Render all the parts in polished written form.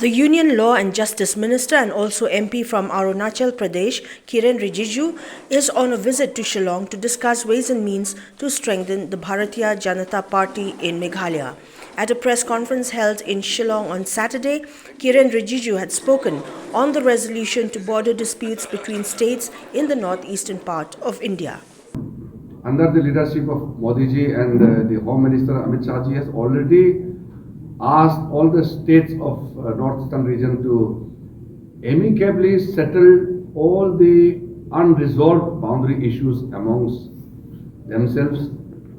The Union Law and Justice Minister and also MP from ARUNACHAL Pradesh, KIREN Rijiju, is on a visit to Shillong to discuss ways and means to strengthen the Bharatiya JANATÀ party in Meghalaya. At a press conference held in Shillong on Saturday, KIREN Rijiju had spoken on the resolution to border disputes between states in the northeastern part of India. Under the leadership of Modi ji and the Home Minister Amit Shah ji has already asked all the states of northeastern region to amicably settle all the unresolved boundary issues amongst themselves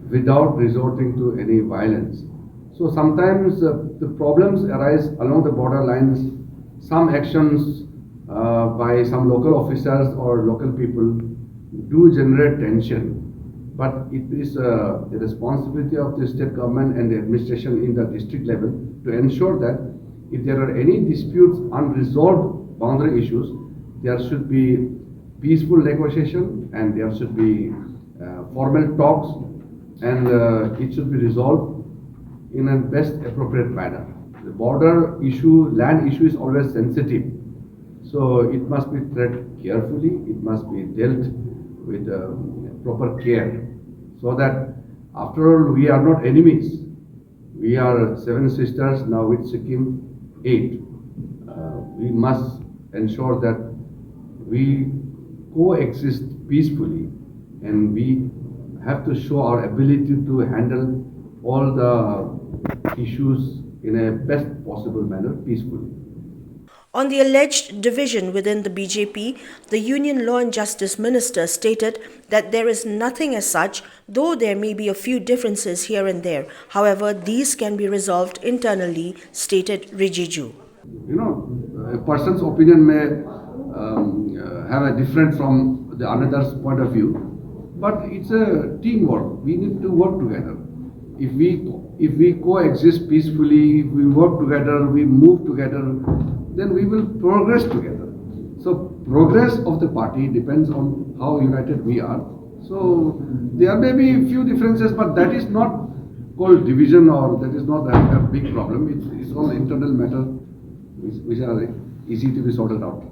without resorting to any violence. So sometimes the problems arise along the border lines. Some actions by some local officers or local people do generate tension. But it is the responsibility of the state government and the administration in the district level to ensure that if there are any disputes, unresolved boundary issues, there should be peaceful negotiation and there should be formal talks, and it should be resolved in a best appropriate manner. The border issue, land issue is always sensitive, so it must be treated carefully, it must be dealt with proper care, so that after all we are not enemies. We are 7 sisters, now with Sikkim 8. We must ensure that we coexist peacefully, and we have to show our ability to handle all the issues in a best possible manner peacefully. On the alleged division within the BJP, the Union Law and Justice Minister stated that there is nothing as such, though there may be a few differences here and there. However, these can be resolved internally, stated Rijiju. You know, a person's opinion may have a different from the another's point of view, but it's a teamwork. We need to work together. If we coexist peacefully, if we work together, we move together, then we will progress together. So progress of the party depends on how united we are. So there may be a few differences, but that is not called division, or that is not a big problem. It's all internal matter which are easy to be sorted out.